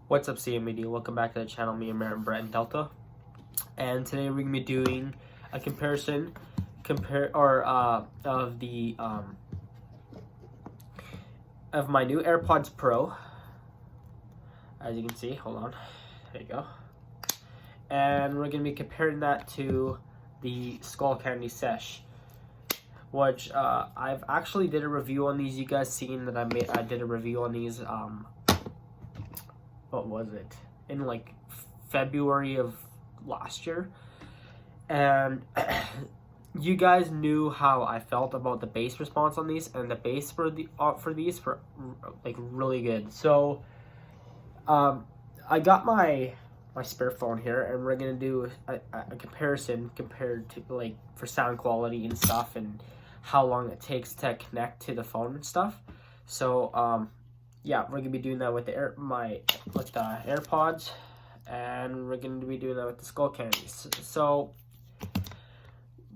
What's up, CMD? Welcome back to the channel. Me and Brett and Delta, and today we're gonna be doing a comparison, of the of my new AirPods Pro. As you can see, hold on, there you go. And we're gonna be comparing that to the Skull Candy Sesh, which I've actually did a review on these. You guys seen that I did a review on these. What was it, in like February of last year, and you guys knew how I felt about the bass response on these, and the bass for these were like really good. So I got my spare phone here, and we're gonna do a comparison compared to like for sound quality and stuff, and how long it takes to connect to the phone and stuff. So yeah, we're gonna be doing that with the AirPods, and we're gonna be doing that with the Skull Candies. So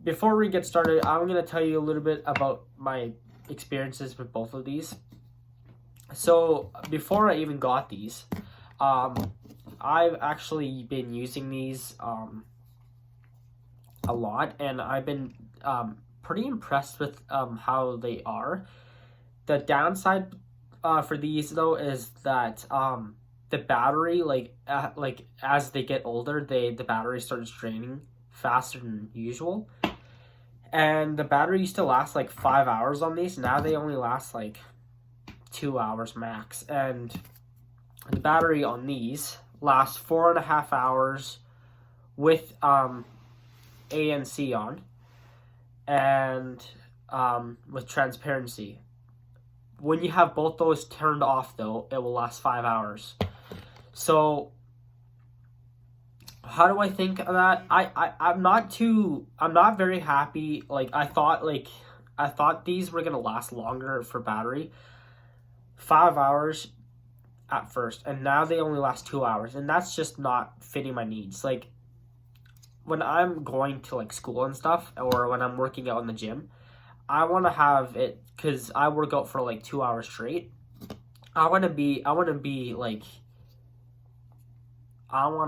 before we get started, I'm gonna tell you a little bit about my experiences with both of these. So before I even got these, I've actually been using these a lot, and I've been pretty impressed with how they are. The downside for these though is that the battery, like as they get older, the battery starts draining faster than usual, and the battery used to last like 5 hours on these. Now they only last like 2 hours max, and the battery on these lasts 4.5 hours with ANC on, and with transparency. When you have both those turned off though, it will last 5 hours. So how do I think of that? I'm not very happy. I thought these were gonna last longer for battery. 5 hours at first, and now they only last 2 hours, and that's just not fitting my needs. Like when I'm going to like school and stuff, or when I'm working out in the gym, I want to have it, because I work out for like 2 hours straight. I want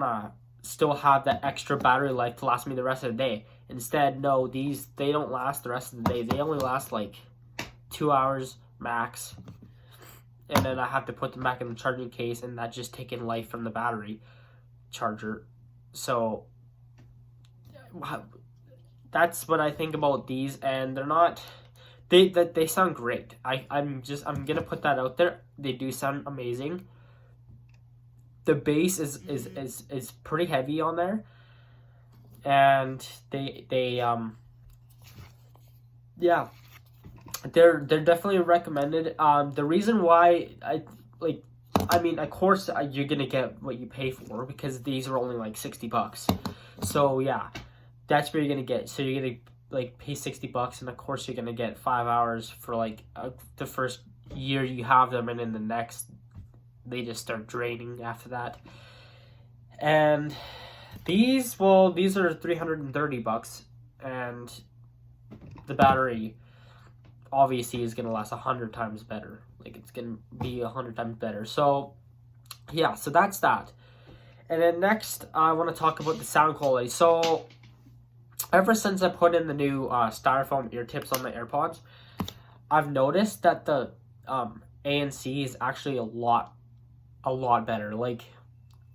to still have that extra battery life to last me the rest of the day. Instead, no, they don't last the rest of the day. They only last like 2 hours max, and then I have to put them back in the charging case, and that's just taking life from the battery charger. So that's what I think about these, and they're not. They sound great. I'm gonna put that out there. They do sound amazing. The bass is pretty heavy on there, and yeah, they're definitely recommended. The reason why of course you're gonna get what you pay for, because these are only like $60. So yeah, that's where you're gonna get. So you're gonna pay $60, and of course you're gonna get 5 hours for the first year you have them, and then the next they just start draining after that. And these are $330, and the battery obviously is gonna last 100 times better. Like it's gonna be 100 times better. So yeah, so that's that. And then next I want to talk about the sound quality. So ever since I put in the new styrofoam ear tips on the AirPods, I've noticed that the ANC is actually a lot better. Like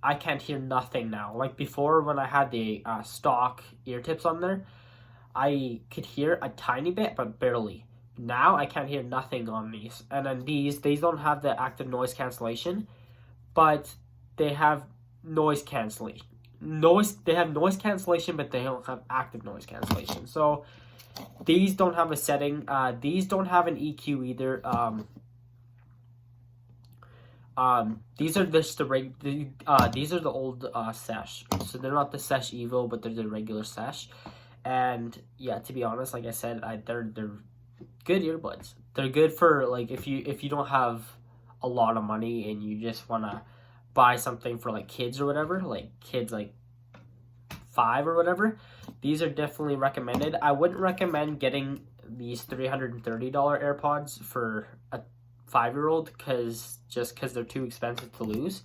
I can't hear nothing now. Like before, when I had the stock ear tips on there, I could hear a tiny bit, but barely. Now I can't hear nothing on these. And then these don't have the active noise cancellation, but they have noise cancellation. They have noise cancellation, but they don't have active noise cancellation. So these don't have a setting. These don't have an EQ either. These are just these are the old sesh. So they're not the sesh Evo, but they're the regular sesh. And yeah, to be honest, like I said, they're good earbuds. They're good for if you don't have a lot of money and you just wanna buy something for kids or whatever, kids 5 or whatever. These are definitely recommended. I wouldn't recommend getting these $330 AirPods for a 5-year-old, because they're too expensive to lose.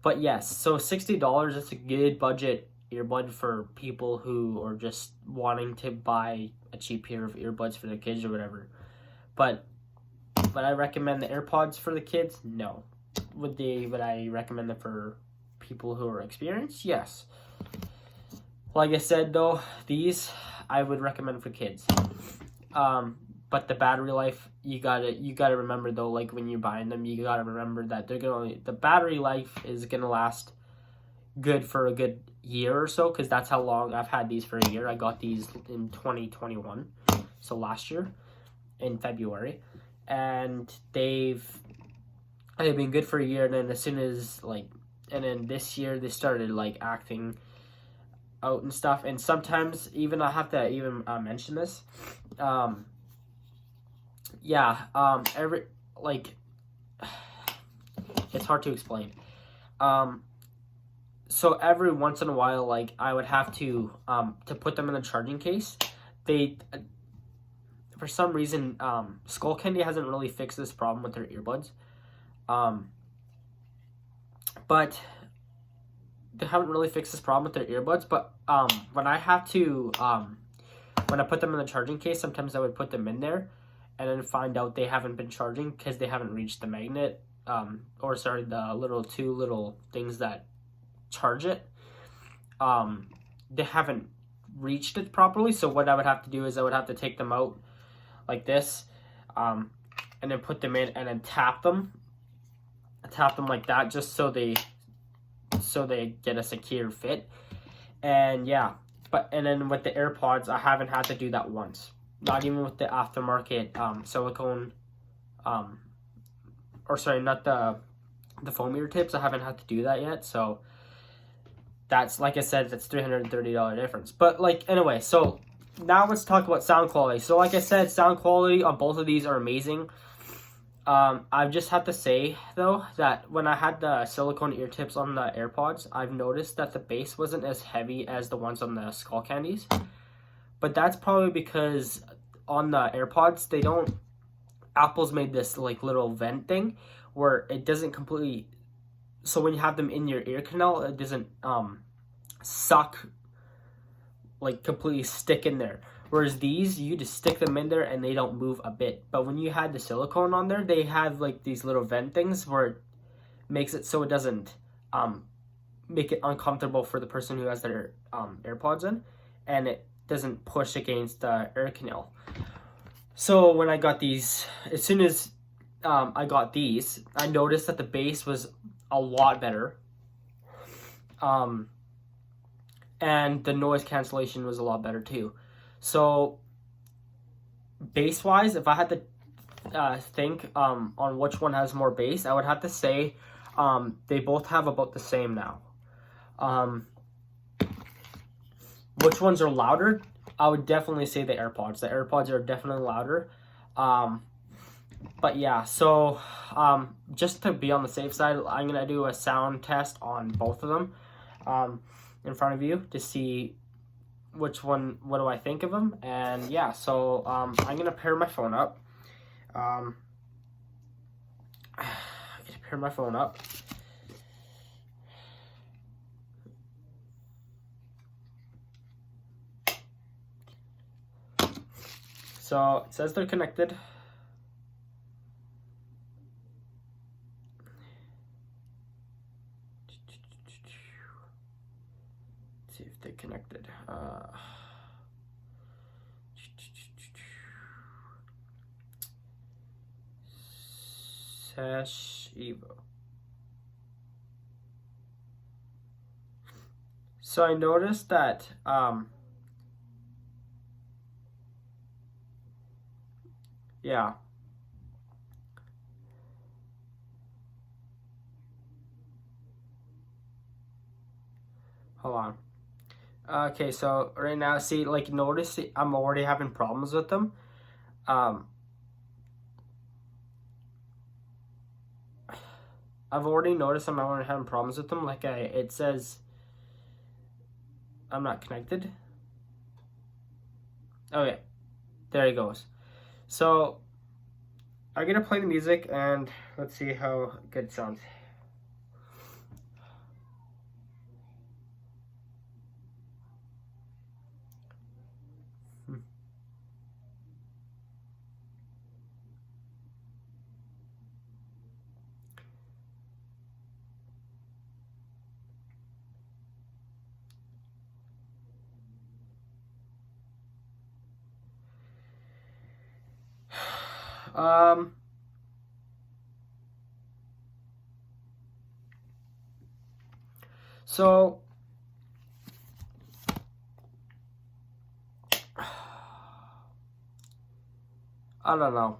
But yes, so $60 is a good budget earbud for people who are just wanting to buy a cheap pair of earbuds for their kids or whatever. But I recommend the AirPods for the kids? No. Would I recommend them for people who are experienced? Yes. Like I said though, these I would recommend for kids. But the battery life, you gotta remember though, like when you're buying them, you gotta remember that the battery life is gonna last good for a good year or so, because that's how long I've had these for a year. I got these in 2021, so last year in February, and they've been good for a year. And then and then this year they started like acting out and stuff. And sometimes even I have to even mention this. Every like it's hard to explain. So every once in a while, like I would have to put them in a charging case. They for some reason, Skull Candy hasn't really fixed this problem with their earbuds. But they haven't really fixed this problem with their earbuds. But when I put them in the charging case, sometimes I would put them in there and then find out they haven't been charging because they haven't reached the magnet, the two little things that charge it. They haven't reached it properly. So what I would have to do is I would have to take them out like this, and then put them in and then tap them like that, just so they get a secure fit. And yeah, and then with the AirPods, I haven't had to do that once. Not even with the aftermarket silicone, not the foam ear tips. I haven't had to do that yet. So that's, like I said, that's $330 difference. But like anyway, so now let's talk about sound quality. So like I said, sound quality on both of these are amazing. I just have to say though that when I had the silicone ear tips on the AirPods, I've noticed that the bass wasn't as heavy as the ones on the Skull Candies. But that's probably because on the AirPods, Apple's made this like little vent thing where it doesn't completely, so when you have them in your ear canal, it doesn't suck, like completely stick in there. Whereas these, you just stick them in there and they don't move a bit. But when you had the silicone on there, they have like these little vent things where it makes it so it doesn't make it uncomfortable for the person who has their AirPods in, and it doesn't push against the ear canal. So when I got these, as soon as I got these, I noticed that the bass was a lot better. And the noise cancellation was a lot better too. So bass wise, if I had to think on which one has more bass, I would have to say they both have about the same now. Which ones are louder? I would definitely say the AirPods. The AirPods are definitely louder. But yeah, so just to be on the safe side, I'm going to do a sound test on both of them in front of you to see which one, what do I think of them. And yeah, so I'm going to pair my phone up. I'm going to pair my phone up. So it says they're connected. Let's see if they're connected. Sesh Evo. So I noticed that yeah. Hold on. Okay, so right now, see, like, notice I'm already having problems with them. I've already noticed I'm already having problems with them. Like, it says I'm not connected. Okay, there it goes. So I'm gonna play the music and let's see how good it sounds. So I don't know.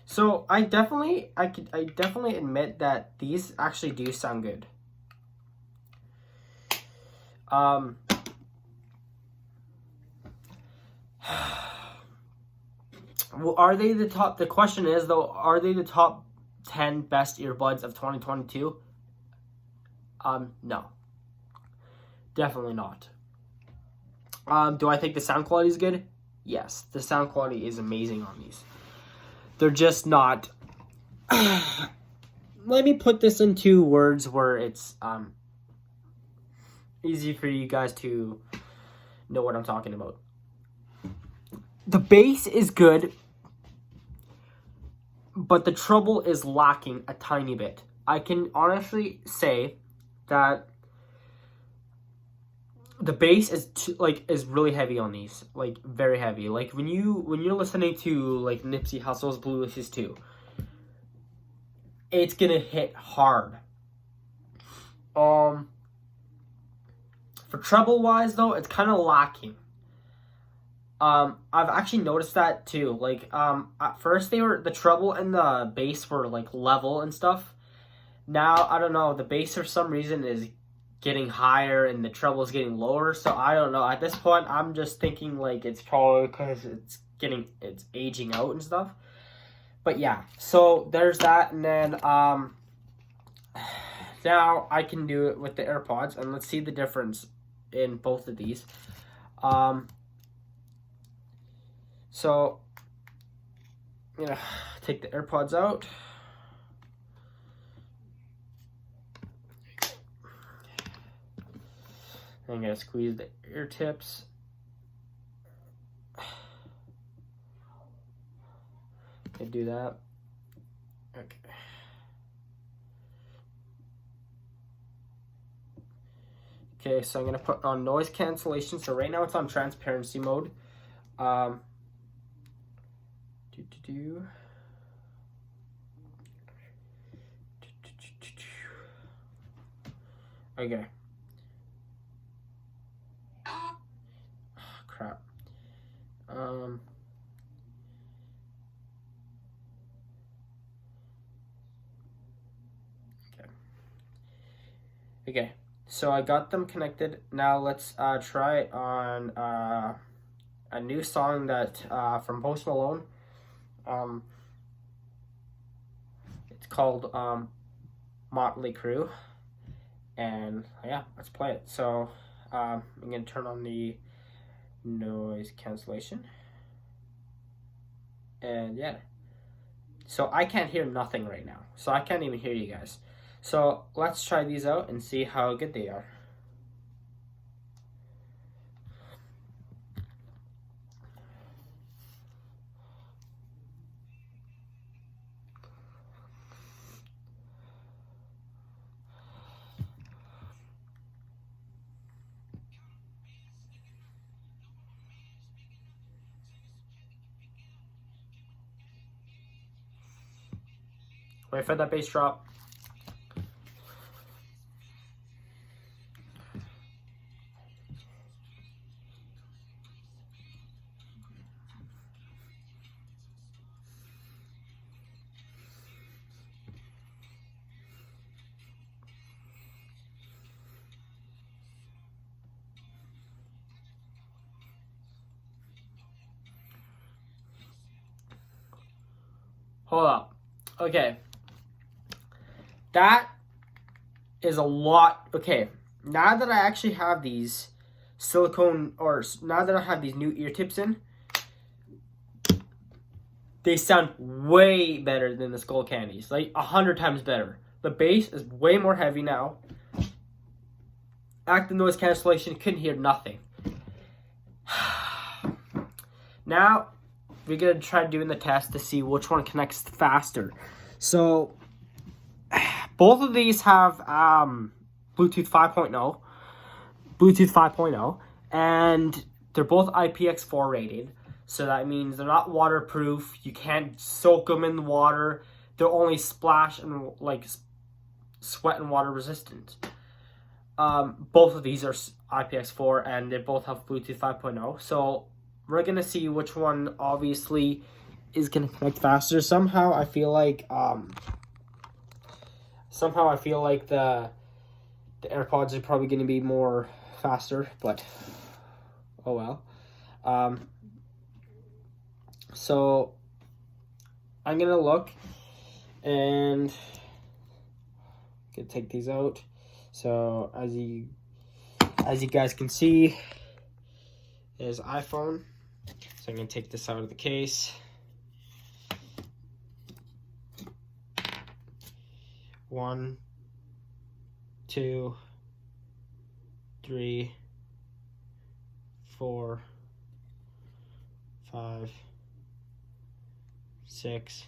So I definitely admit that these actually do sound good. Well, are they the top? The question is though, are they the top 10 best earbuds of 2022? No, definitely not. Do I think the sound quality is good? Yes, the sound quality is amazing on these. They're just not. Let me put this into words where it's easy for you guys to know what I'm talking about. The bass is good, but the treble is lacking a tiny bit. I can honestly say that the bass is really heavy on these, like very heavy. Like when you're listening to like Nipsey Hussle's Bluetooth 2, it's gonna hit hard. For treble wise though, it's kind of lacking. I've actually noticed that too. Like at first the treble and the bass were like level and stuff. Now I don't know, the bass for some reason is getting higher and the treble is getting lower. So I don't know. At this point, I'm just thinking like it's probably because it's aging out and stuff. But yeah, so there's that, and then now I can do it with the AirPods, and let's see the difference in both of these. So I'm gonna take the AirPods out. I'm gonna squeeze the ear tips. I do that. Okay. Okay, so I'm gonna put on noise cancellation. So right now it's on transparency mode. Okay. Oh, crap. Okay, so I got them connected. Now let's try it on a new song that from Post Malone. It's called Motley Crue, and yeah, let's play it. So I'm gonna turn on the noise cancellation, and yeah, so I can't hear nothing right now, so I can't even hear you guys. So let's try these out and see how good they are. Wait for that bass drop. Hold up. Okay. That is a lot. Okay. Now that I actually have these silicone, or now that I have these new ear tips in, they sound way better than the Skull Candies. Like 100 times better. The bass is way more heavy now. Active noise cancellation, couldn't hear nothing. Now we're gonna try doing the test to see which one connects faster. So both of these have Bluetooth 5.0, and they're both IPX4 rated. So that means they're not waterproof. You can't soak them in the water. They're only splash and like sweat and water resistant. Both of these are IPX4 and they both have Bluetooth 5.0. So we're gonna see which one obviously is gonna connect faster. Somehow I feel like the AirPods are probably gonna be more faster, but oh well. So I'm gonna look and take these out. So as you guys can see, is iPhone. So I'm gonna take this out of the case. 1, 2, 3, 4, 5, 6,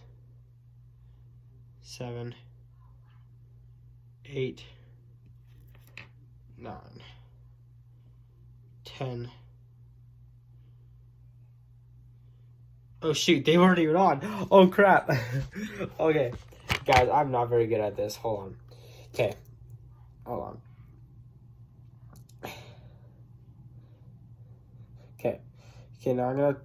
7, 8, 9, 10. Oh shoot, they weren't even on. Oh crap. Okay, guys, I'm not very good at this. Hold on. Okay, hold on. Okay, now I'm gonna.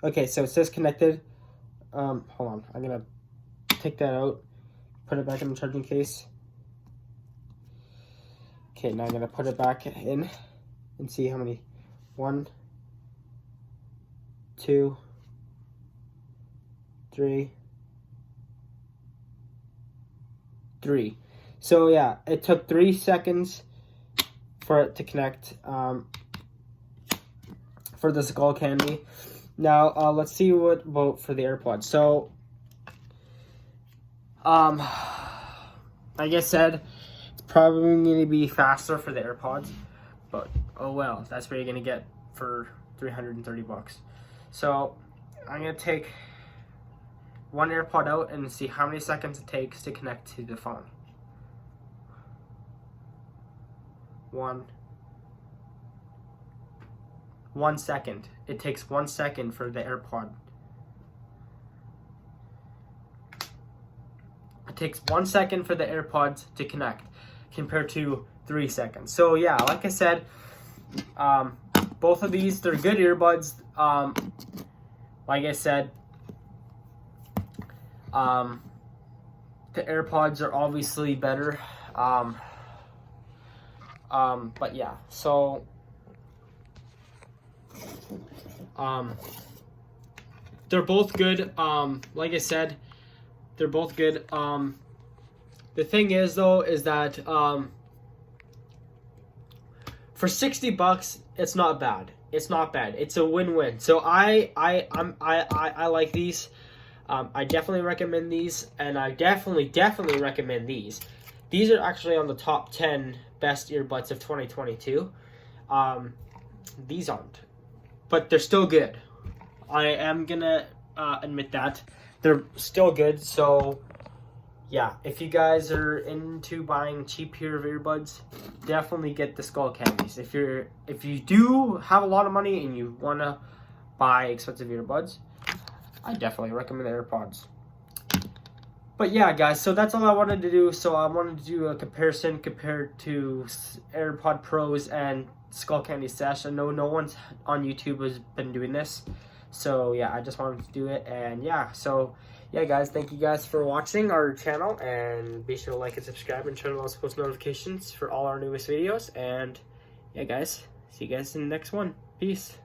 Okay, so it says connected. Hold on, I'm gonna take that out, put it back in the charging case. Okay, now I'm gonna put it back in and see how many. 1, 2, 3. So yeah, it took 3 seconds for it to connect for the skull candy. Now let's see what about for the AirPods. So like I said, it's probably going to be faster for the AirPods, but oh well, that's what you're going to get for $330. So I'm going to take one AirPod out and see how many seconds it takes to connect to the phone. 1 second. It takes 1 second for the AirPod. It takes 1 second for the AirPods to connect compared to 3 seconds. So yeah, like I said, both of these, they're good earbuds. Like I said, the AirPods are obviously better. But yeah, so they're both good. Like I said, they're both good. The thing is though, is that for $60, it's not bad. It's not bad. It's a win-win. So I like these. I definitely recommend these, and I definitely recommend these. These are actually on the top 10 best earbuds of 2022. These aren't, but they're still good. I am gonna admit that they're still good. So yeah, if you guys are into buying cheap pair of earbuds, definitely get the skull candies. If you do have a lot of money and you wanna buy expensive earbuds, I definitely recommend the AirPods. But yeah, guys, so that's all I wanted to do. So I wanted to do a comparison compared to AirPod Pros and Skull Candy Sesh. I know no one's on YouTube has been doing this. So yeah, I just wanted to do it. And yeah, so yeah, guys, thank you guys for watching our channel. And be sure to like and subscribe and turn on those post notifications for all our newest videos. And yeah, guys, see you guys in the next one. Peace.